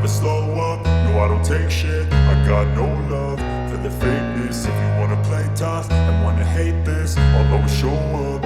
slow up, no I don't take shit. I got no love for the fakeness. If you wanna play tough and wanna hate this, I'll always show up.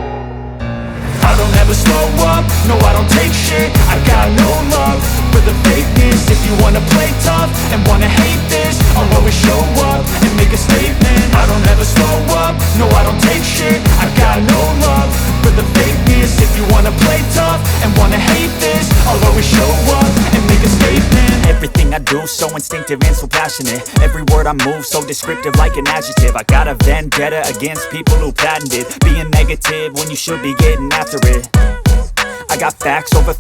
I don't ever slow up, no I don't take shit. I got no love for the fakeness. If you wanna play tough and wanna hate this, I'll always show up and make a statement. I don't ever slow up, no I don't take shit. I got no love for the fakeness. If you wanna play tough and wanna hate this, I'll always show up and make a statement. Everything I do so instinctive and so passionate. Every word I move so descriptive like an adjective. I got a vendetta against people who patented being negative when you should be getting after it. I got facts over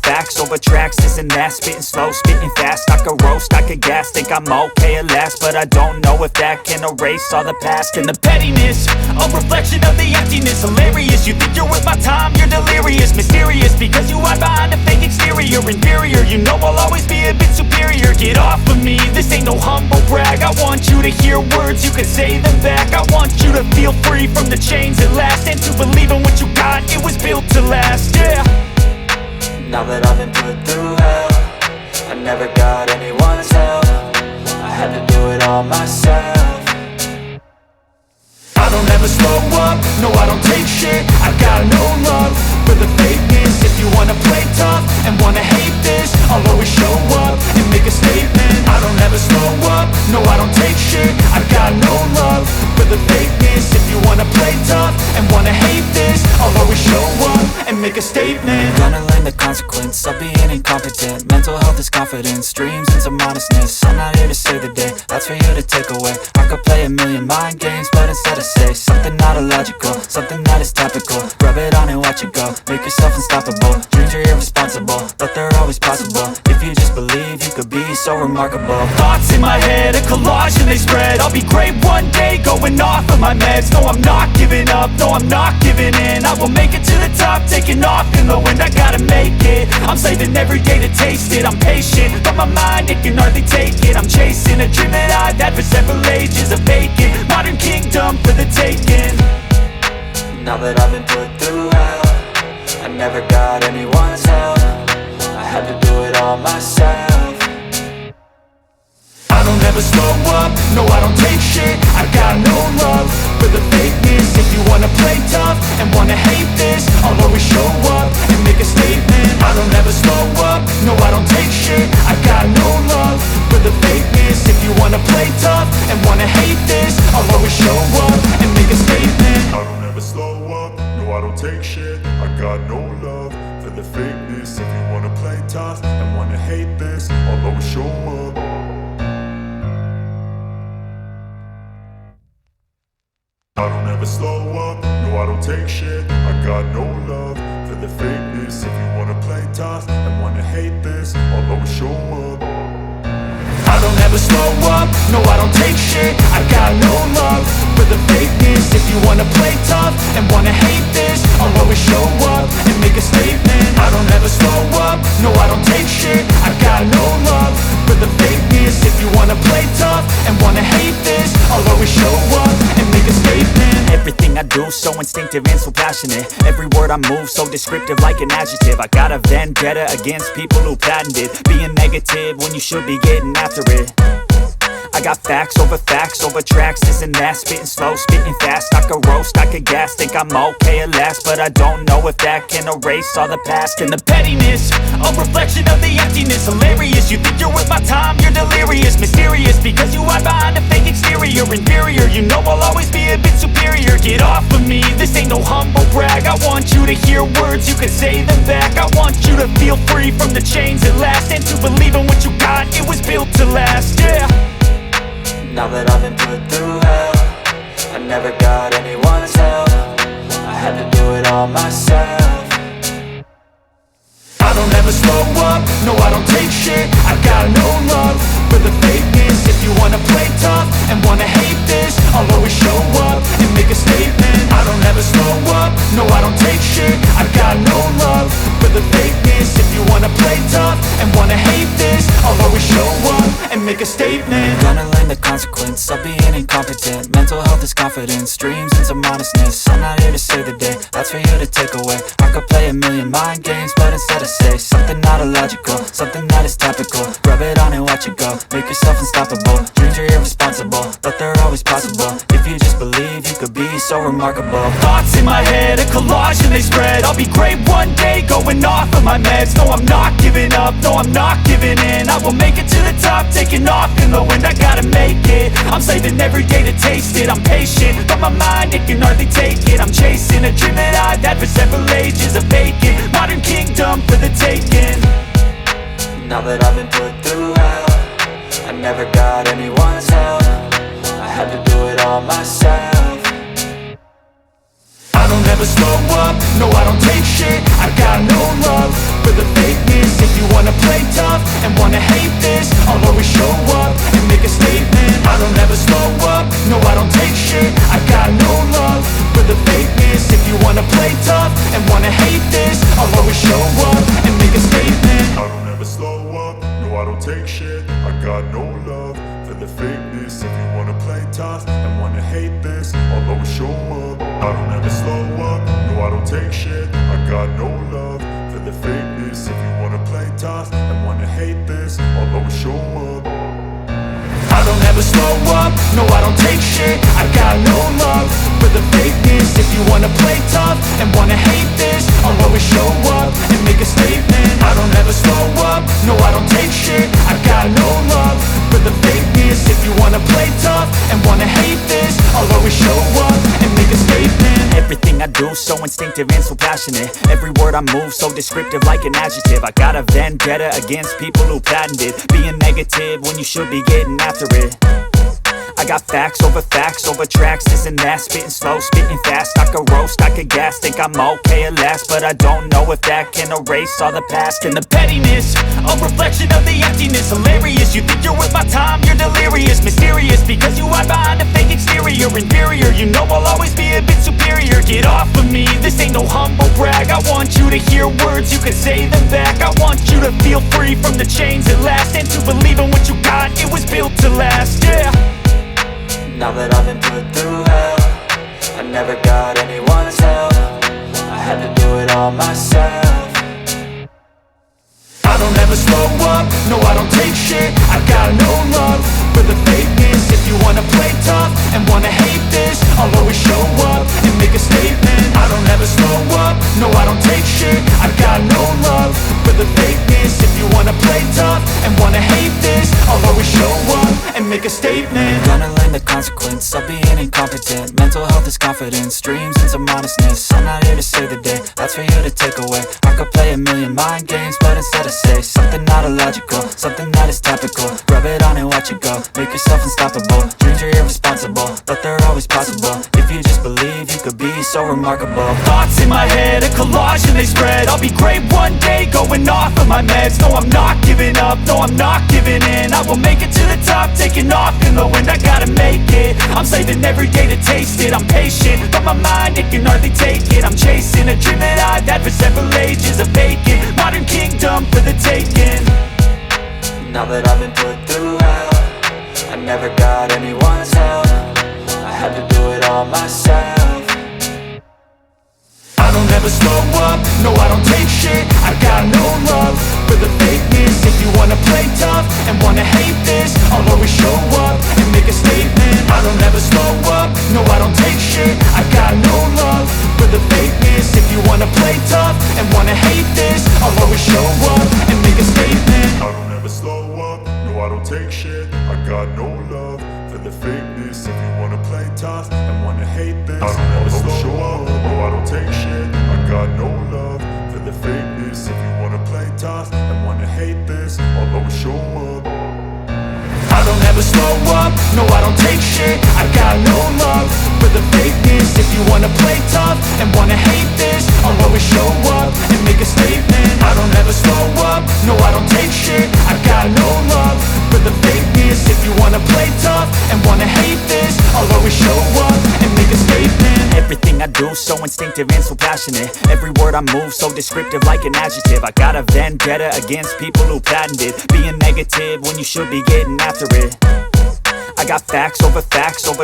tracks, this and that. Spitting slow, spitting fast. I could roast, I could gas. Think I'm okay at last, but I don't know if that can erase all the past. And the pettiness, a reflection of the emptiness. Hilarious, you think you're worth my time, you're delirious. Mysterious, because you hide behind a fake exterior. Inferior, you know I'll always be a bit superior. Get off of me, this ain't no humble brag. I want you to hear words, you can say them back. I want you to feel free from the chains at last, and to believe in what you got, it was built to last, yeah. Now that I've been put through hell, I never got anyone's help. I had to do it all myself. I don't ever slow up, no I don't take shit. I got no love for the fakeness. If you wanna play tough and wanna hate this, I'll always show up and make a statement. I don't ever slow up, no I don't take shit. I got no love for the fakeness. If you wanna play tough and wanna hate this, I'll always show up and make a statement. Gonna learn the consequence of being incompetent. Mental health is confidence, dreams and some honestness. I'm not here to save the day, that's for you to take away. I could play a million mind games, but instead I say something not illogical, something that is topical. Rub it on and watch it go, make yourself unstoppable. Dreams are irresponsible, but they're always possible. If you just believe, you could be so remarkable. Thoughts in my head, a collage and they spread. I'll be great one day, going off of my meds. No, I'm not giving up, no, I'm not giving in. I will make it to the top, taking off in the wind. I gotta make it, I'm saving every day to taste it. I'm patient, but my mind, it can hardly take it. I'm chasing a dream that I've had for several ages. A vacant, modern kingdom for the taking. Now that I've been put through hell, I never got anyone's help. I had to do it all myself. I don't ever slow up, no I don't take shit. I got no love for the fakeness. If you wanna play tough and wanna hate this, I'll always show up and make a statement. I don't ever slow up, no I don't take shit. I got no love for the fakeness. If you wanna play tough and wanna hate this, I'll always show up and make a statement. I don't ever slow up, no I don't take shit. I got no love for the fakeness. If you wanna play tough and wanna hate this, I'll always show up. I don't ever slow up, no I don't take shit. I got no love for the fakeness. If you wanna play tough and wanna hate this, I'll always show up. I don't ever slow up, no I don't take shit. I got no love for the fakeness. If you wanna play tough and wanna hate this, I'll always show up and make a statement. I don't ever slow up, no I don't take shit. I got no love for the fakeness. If you wanna play tough and wanna hate this, I'll always show up and make a statement. Everything I do so instinctive and so passionate. Every word I move so descriptive like an adjective. I got a vendetta against people who patented being negative when you should be getting after it. I got facts over tracks, this and that. Spitting slow, spitting fast. I could roast, I could gas. Think I'm okay at last, but I don't know if that can erase all the past. And the pettiness, a reflection of the emptiness. Hilarious, you think you're worth my time, you're delirious. Mysterious, because you hide behind a fake exterior. Inferior, you know I'll always be a bit superior. Get off of me, this ain't no humble brag. I want you to hear words, you can say them back. I want you to feel free from the chains at last, and to believe in what you got, it was built to last, yeah. Now that I've been put through hell, I never got anyone's help. I had to do it all myself. I don't ever slow up, no I don't take shit. I got no love for the fakeness. If you wanna play tough and wanna hate this, I'll always show up and make a statement. I don't ever slow up, no I don't take shit. I got no love for the fakeness. If you wanna play tough and wanna hate this, a statement. Gonna learn the consequence of being incompetent. Mental health is confidence, dreams into modestness. I'm not here to save the day, that's for you to take away. I could play a million mind games, but instead I say something not illogical, something that is topical. Rub it on and watch it go, make yourself unstoppable. Dreams are irresponsible, but they're always possible. If you just believe, you could be so remarkable. Thoughts in my head, a collage and they spread. I'll be great one day, going off of my meds. No, I'm not giving up, no, I'm not giving in. I will make it to the top, taking off in the wind. I gotta make it, I'm saving every day to taste it. I'm patient, but my mind, it can hardly take it. I'm chasing a dream that I've had for several ages. A vacant, modern kingdom for the taking. Now that I've been put through hell, I never got anyone's help. I had to do it all myself. I don't ever slow up, no I don't take shit. I got no love for the fakeness. If you wanna play tough and wanna hate this, I'll always show up and make a statement. I don't ever slow up, no I don't take shit. I got no love for the fakeness. If you wanna play tough and wanna hate this, I'll always show up and make a statement. I don't ever slow up, no I don't take shit. I got no love for the fakeness. If you wanna play tough and wanna hate this, I'll always show up. I don't ever slow up, no I don't take shit. I got no love for the fakeness. If you wanna play tough and wanna hate this, I'll always show up. I don't ever slow up, no I don't take shit. I got no love for the fakeness. If you wanna play tough and wanna hate this, I'll always show up and make a statement. I don't ever slow up, no I don't take shit. I got no love for the fakeness. If you wanna play tough and wanna hate this, I'll always show up and make a statement. Everything I do so instinctive and so passionate. Every word I move so descriptive like an adjective. I got a vendetta against people who patented being negative when you should be getting after it. I got facts over tracks, this and that. Spitting slow, spitting fast, I could roast, I could gas. Think I'm okay at last, but I don't know if that can erase all the past. And the pettiness, a reflection of the emptiness. Hilarious, you think you're worth my time, you're delirious. Mysterious, because you hide behind a fake exterior. Inferior, you know I'll always be a bit superior. Get off of me, this ain't no humble brag. I want you to hear words, you can say them back. I want you to feel free from the chains at last, and to believe in what you got, it was built to last, yeah. Now that I've been put through hell, I never got anyone's help. I had to do it all myself. I don't ever slow up, no I don't take shit. I got no love for the fakeness. If you wanna play tough and wanna hate this, I'll always show up and make a statement. I don't ever slow up, no I don't take shit. I got no love for the fakeness. If you wanna play tough and wanna hate this, I'll always show up and make a statement. Gonna learn the consequence of being incompetent. Mental health is confidence, dreams into modestness. I'm not here to save the day, that's for you to take away. I could play a million mind games, but instead I say something not illogical, something that is topical. Rub it on and watch it go, make yourself unstoppable. Dreams are irresponsible, but they're always possible. If you just believe, you could be so remarkable. Thoughts in my head, a collage and they spread. I'll be great one day, going off of my meds. No, I'm not giving up, no, I'm not giving in. I will make it to the top, taking off in the wind. I gotta make it, I'm saving every day to taste it. I'm patient, but my mind, it can hardly take it. I'm chasing a dream that I've had for several ages. A vacant, modern kingdom for the taking. Now that I've been put through hell, I never got anyone's help. I had to do it all myself. I don't ever slow up, no I don't take shit. I got no love for the fakeness. If you wanna play tough and wanna hate this, I'll always show up and make a statement. I don't ever slow up, no I don't take shit. I got no love for the fakeness. If you wanna play tough and wanna hate this, I'll always show up and make a statement. I don't ever slow up, no I don't take shit. I got no love for the fakeness. If you wanna play tough and wanna hate this, I don't ever slow up, no I don't take shit. I got no love for the fakeness. If you wanna play tough and wanna hate this, I'll always show up. I don't ever slow up, no I don't take shit. I got no love for the fakeness. If you wanna play tough and wanna hate this, I'll always show up and make a statement. I don't ever slow up, no I don't take shit. I got no love for the fakeness. If you wanna play tough and wanna hate this, I'll always show up and make a statement. Everything I do so instinctive and so passionate. Every word I move so descriptive like an adjective. I got a vendetta against people who patented being negative when you should be getting after it. I got facts over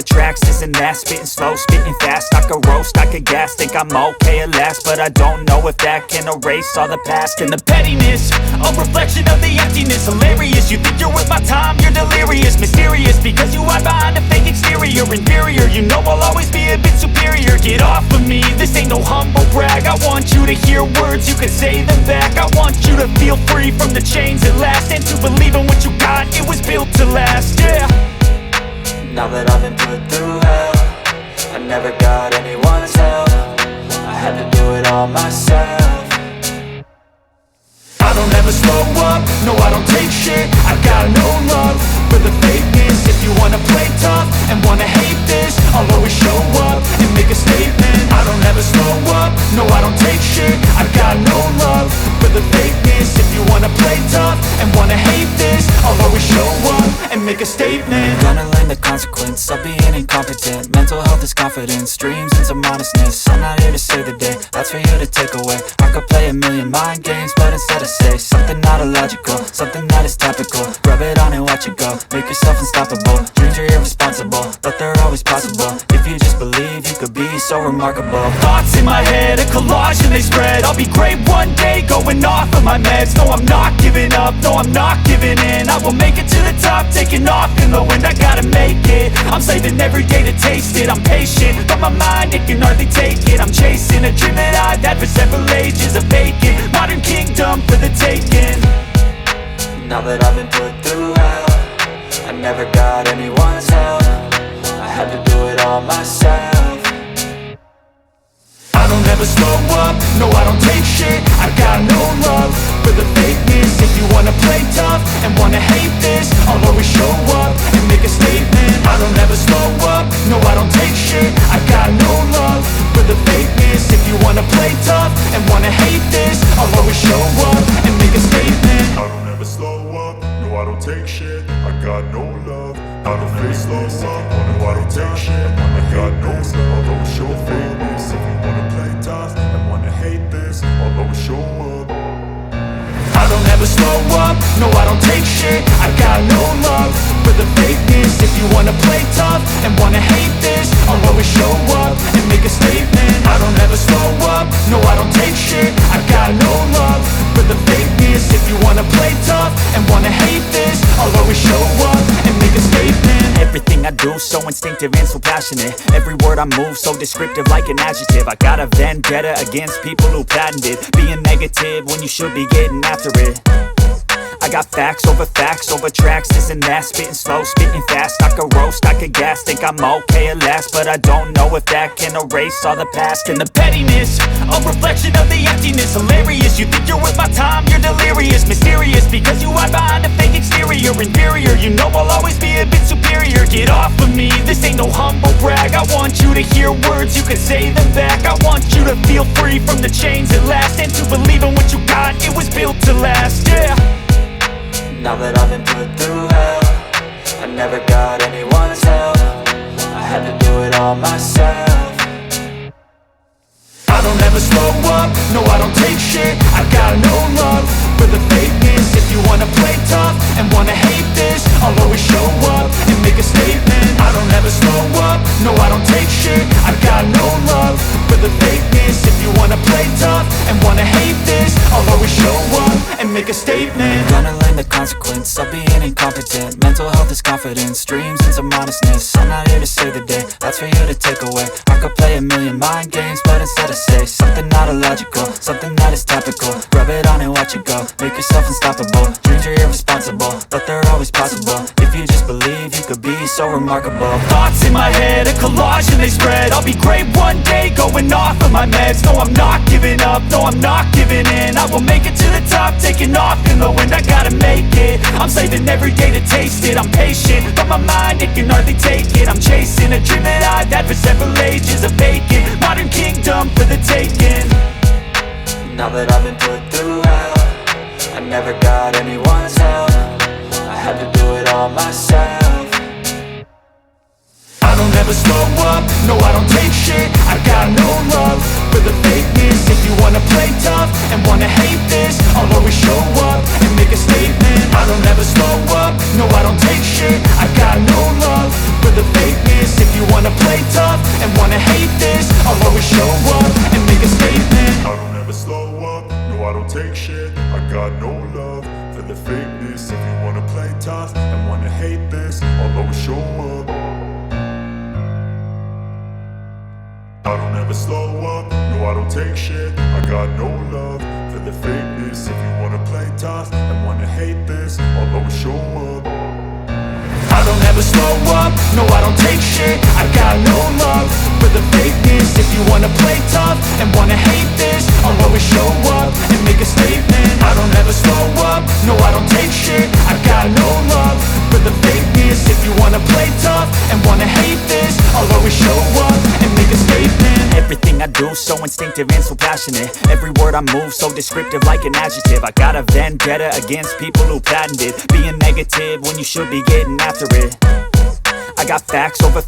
tracks, this and that. Spitting slow, spitting fast, I could roast, I could gas. Think I'm okay at last, but I don't know if that can erase all the past. And the pettiness, a reflection of the emptiness. Hilarious, you think you're worth my time, you're delirious. Mysterious, because you hide behind a fake exterior. Inferior, you know I'll always be a bit superior. Get off of me, this ain't no humble brag. I want you to hear words, you can say them back. I want you to feel free from the chains at last, and to believe in what you got, it was built to last, yeah. Now that I've been put through hell, I never got anyone's help. I had to do it all myself. I don't ever slow up, no I don't take shit. I got no love for the fakeness. If you wanna play tough and wanna hate this, I'll always show up and make a statement. I don't ever slow up, no I don't take shit. I got no love for the fakeness. If you wanna play tough and wanna hate this, I'll always show up and make a statement. Gonna learn the consequence of being incompetent. Mental health is confidence, dreams and some honestness. I'm not here to save the day, that's for you to take away. I could play a million mind games, but instead I say something not illogical, something that is topical. Rub it on and watch it go, make yourself unstoppable. Dreams are irresponsible, but they're always possible. If you just believe, you could be so remarkable. Thoughts in my head, a collage and they spread. I'll be great one day, going off of my meds. No, I'm not giving up, no, I'm not giving in. I will make it to the top, taking off in the wind. I gotta make it, I'm saving every day to taste it. I'm patient, but my mind, it can hardly take it. I'm chasing a dream that I've had for several ages. A vacant, modern kingdom for the taking. Now that I've been put through hell, I never got anyone's help. I had to do it all myself. I don't ever slow up, no I don't take shit. I got no love for the fakeness. If you wanna play tough and wanna hate this, I'll always show up and make a statement. I don't ever slow up, no I don't take shit. I got no love for the fakeness. If you wanna play tough and wanna hate this, I'll always show up and make a statement. I don't ever slow up, no I don't take shit. I got no love, I don't ever slow up, no I don't take shit. I got no love, I'll always show fakeness. If you wanna play tough and wanna hate this, I'll always show up. I don't ever slow up, no I don't take shit. I got no love for the fakeness. If you wanna play tough and wanna hate this, I'll always show up and make a statement. I don't ever slow up, no I don't take shit. I got no love for the fakeness. If you wanna play tough and wanna hate this, I'll always show up and make a statement. Everything I do so instinctive and so passionate. Every word I move so descriptive like an adjective. I got a vendetta against people who patented being negative when you should be getting after it. I got facts over tracks, this and that. Spitting slow, spitting fast, I could roast, I could gas. Think I'm okay at last, but I don't know if that can erase all the past. And the pettiness, a reflection of the emptiness. Hilarious, you think you're worth my time, you're delirious. Mysterious, because you hide behind a fake exterior. Inferior, you know I'll always be a bit superior. Get off of me, this ain't no humble brag. I want you to hear words, you can say them back. I want you to feel free from the chains at last, and to believe in what you got, it was built to last, yeah. Now that I've been put through hell, I never got anyone's help. I had to do it all myself. I don't ever slow up, no I don't take shit. I got no love for the fakeness. If you wanna play tough and wanna hate this, I'll always show up and make a statement. I don't ever slow up, no I don't take shit. I got no love for the fakeness. If you wanna play tough and wanna hate this, I'll always show up and make a statement. Gonna learn the consequence of being incompetent. Mental health is confidence, dreams and some honestness. I'm not here to save the day, that's for you to take away. I could play a million mind games, but instead I say something not illogical, something that is topical. Rub it on and watch it go, make yourself unstoppable. Dreams are irresponsible, but they're always possible. If you just believe, you could be so remarkable. Thoughts in my head, a collage and they spread. I'll be great one day, going off of my meds. No, I'm not giving up, no, I'm not giving in. I will make it to the top, taking off in the wind. I gotta make it, I'm saving every day to taste it. I'm patient, but my mind, it can hardly take it. I'm chasing a dream that I've had for several ages. A vacant, modern kingdom for the taking. Now that I've been put through hell, I never got anyone's help. I had to do it all myself. never slow up, no I don't take shit. I got no love for the fakeness. If you wanna play tough and wanna hate this, I'll always show up and make a statement. I don't ever slow up, no I don't take shit. I got no love for the fakeness. If you wanna play tough and wanna hate this, I'll always show up and make a statement. I don't ever slow up, no I don't take shit. I got no love for the fakeness. If you wanna play tough and wanna hate this, I'll always show up. I don't ever slow up, no I don't take shit. I got no love for the fakeness. If you wanna play tough and wanna hate this, I'll always show up. I don't ever slow up, no I don't take shit. I got no love for the fakeness. If you wanna play tough and wanna hate this, I'll always show up and make a statement. I don't ever slow up, no I don't take shit. I got no love for the fakeness. If you wanna play tough and wanna hate this, I'll always show up and make a statement. Everything I do so instinctive and so passionate. Every word I move so descriptive like an adjective. I got a vendetta against people who patented being negative when you should be getting after it. I got facts over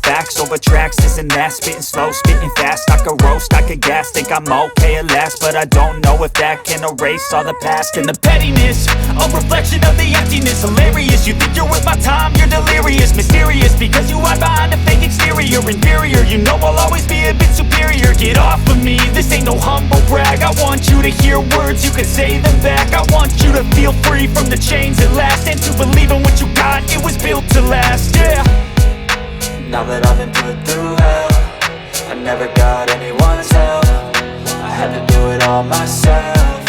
tracks, this and that. Spitting slow, spitting fast. I could roast, I could gas. Think I'm okay at last, but I don't know if that can erase all the past. And the pettiness, a reflection of the emptiness. Hilarious, you think you're worth my time, you're delirious. Mysterious, because you hide behind a fake exterior. Inferior, you know I'll always be a bit superior. Get off of me, this ain't no humble brag. I want you to hear words, you can say them back. I want you to feel free from the chains at last, and to believe in what you got, it was built to last, yeah. Now that I've been put through hell, I never got anyone's help. I had to do it all myself.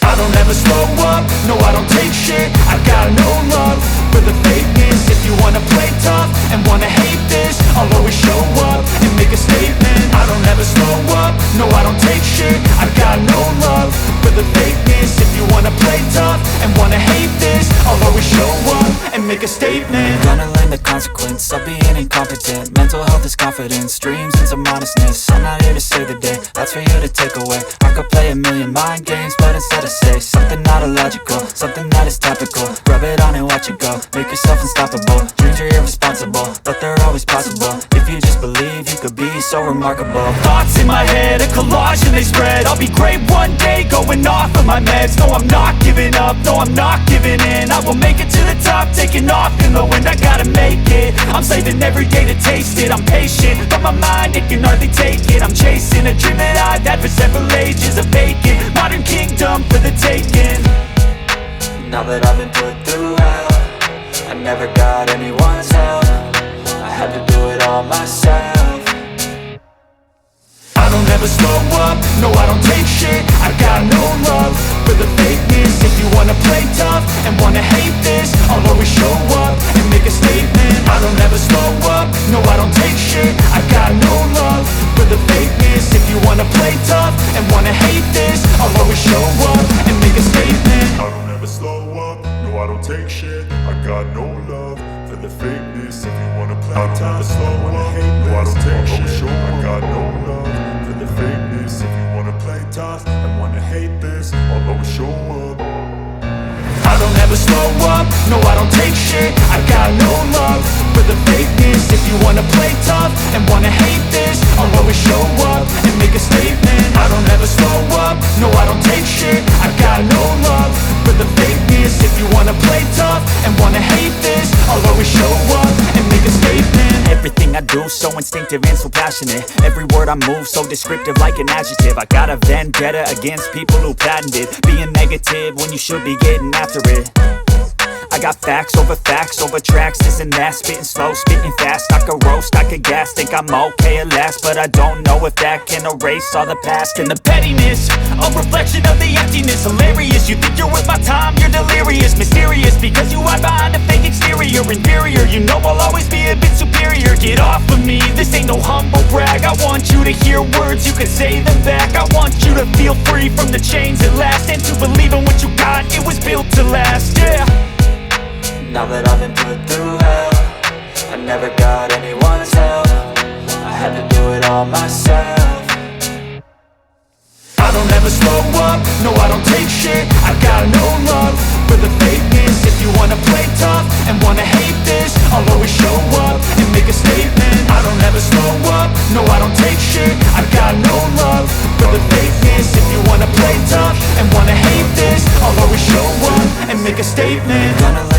I don't ever slow up, no I don't take shit. I got no love for the fakeness. If you wanna play tough and wanna hate this, I'll always show up and make a statement. I don't ever slow up, no I don't take shit. I got no love for the fakeness. If you wanna play tough and wanna hate this, I'll always show up and make a statement. Gonna learn the consequence of being incompetent. Mental health is confidence, dreams into modestness. I'm not here to save the day, that's for you to take away. I could play a million mind games, but instead I say something not illogical, something that is topical. Rub it on and watch it go, make yourself unstoppable. Dreams are irresponsible, but they're always possible. If you just believe, you could be so remarkable. Thoughts in my head, a collage and they spread. I'll be great one day, going off of my meds. No, I'm not giving up, no, I'm not giving in. I will make it to the top, taking off in the wind. I gotta make it, I'm saving every day to taste it. I'm patient, but my mind, it can hardly take it. I'm chasing a dream that I've had for several ages. A vacant, modern kingdom for the taking. Now that I've been put through hell, I never got anyone's help. I had to do it all myself. I don't ever slow up, no I don't take shit. I got no love for the fakeness. If you wanna play tough and wanna hate this, I'll always show up and make a statement. I don't ever slow up, no I don't take shit. I got no love for the fakeness. If you wanna play tough and wanna hate this, I'll always show up and make a statement. I don't ever slow up, no I don't take shit. I got no love for the fakeness. If you wanna play tough, slow up, no I don't take shit. I got no love for the fakeness. If you wanna play tough and wanna hate this, I'll always show up. I don't ever slow up, no I don't take shit. I got no love for the fakeness. If you wanna play tough and wanna hate this, I'll always show up and make a statement. I don't ever slow up, no I don't take shit. I got no love for the fakeness. If you wanna play tough and wanna hate this, I'll always show up and make a statement. Everything I do so instinctive and so passionate. Every word I move so descriptive like an adjective. I got a vendetta against people who patented being negative when you should be getting after it. I got facts over tracks, this and that. Spitting slow, spitting fast. I could roast, I could gas. Think I'm okay at last, but I don't know if that can erase all the past. And the pettiness, a reflection of the emptiness. Hilarious, you think you're worth my time, you're delirious. Mysterious, because you hide behind a fake exterior. Inferior, you know I'll always be a bit superior. Get off of me, this ain't no humble brag. I want you to hear words, you can say them back. I want you to feel free from the chains at last, and to believe in what you got, it was built to last, yeah. Now that I've been put through hell, I never got anyone's help. I had to do it all myself. I don't ever slow up, no I don't take shit. I got no love for the fakeness. If you wanna play tough and wanna hate this, I'll always show up and make a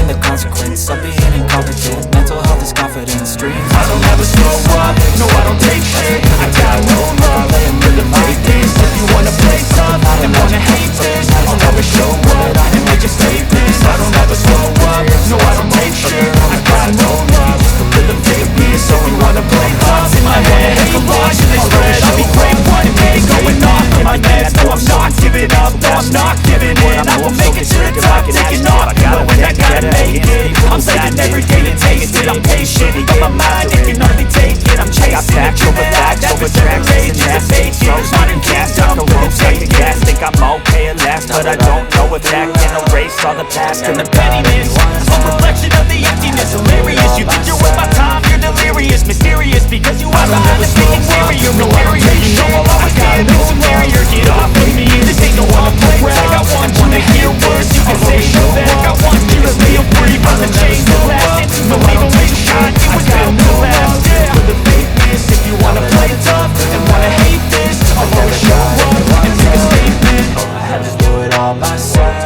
learn the consequence of being incompetent. Mental health is confidence, dreams. I don't ever slow up, no I don't take shit. I got no love for the fakeness. If you wanna play tough and wanna hate this, I'll always show up and make a statement. I don't ever slow up, no I don't take shit. I got no love for the fakeness. If you wanna play tough in my head, a collage and they spread. I'll be great one day, going off in my meds. No I'm not giving up, no I'm not giving in. I will make it to the top, taking off, knowing I gotta make it. I'm saving every day to taste it. I'm patient, but my mind it can only take it. I'm chasing a dream that I've never seven pages to fake it. Modern kingdom, but it's taking gas. Think I'm okay at last, but I don't know if that can erase all the past and the pettiness. A reflection of the emptiness, hilarious. You think you're worth my time, you're delirious, mysterious, because you are behind the scene exterior material. You know I'll always be a bit superior. Get off of me, this ain't no one to play tag. I want you to hear words, you can say no back. I want you to feel free from the chains that lasted. But even when you shine, it was built to last. Yeah, for the fakeness, if you wanna play tough and wanna hate this, I'll always show up and make a statement. I had to do it all myself.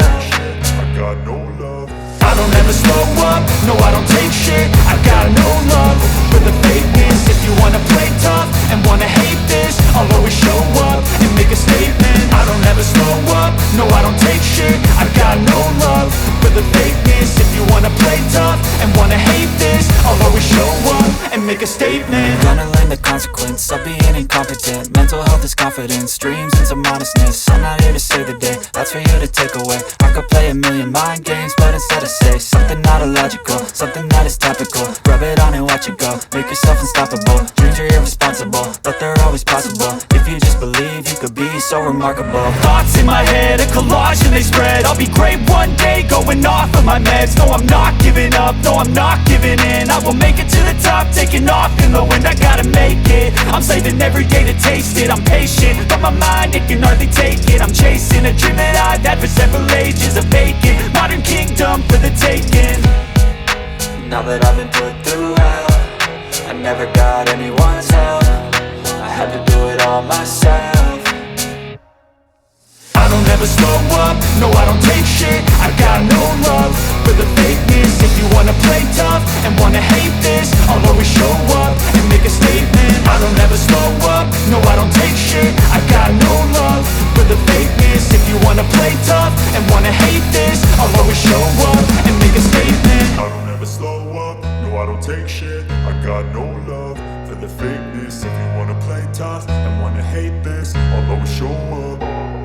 I got no love. I don't ever slow up, no I don't take shit. I got no love for the fakeness. If you wanna play tough and wanna hate this, I'll always show up and make a statement. I don't ever slow up, no I don't take shit. I got no love for the fakeness. If you wanna play tough and wanna hate this, I'll always show up and make a statement. Gonna learn the consequence of being incompetent. Mental health is confidence, dreams and some honestness. I'm not here to save the day, that's for you to take away. I could play a million mind games, but instead I say something not illogical, something that is topical. Rub it on and watch it go, make yourself unstoppable. Dreams are irresponsible, but they're always possible. If you just believe, you could be so remarkable. Thoughts in my head, a collage and they spread. I'll be great one day, going off of my meds. No I'm not giving up, no I'm not giving in. I will make it to the top, taking off in the wind. I gotta make it, I'm saving every day to taste it. I'm patient, but my mind it can hardly take it. I'm chasing a dream that I've had for several ages. A vacant, modern kingdom for the taking. Now that I've been put through hell, I never got anyone's help. I had to do it all myself. I don't ever slow up, no I don't take shit. I got no love for the fakeness. If you wanna play tough and wanna hate this, I'll always show up and make a statement. I don't ever slow up, no I don't take shit. I got no love for the fakeness. If you wanna play tough and wanna hate this, I'll always show up and make a statement. I don't ever slow up, no I don't take shit. I got no love for the fakeness. If you wanna play tough and wanna hate this, I'll always show up.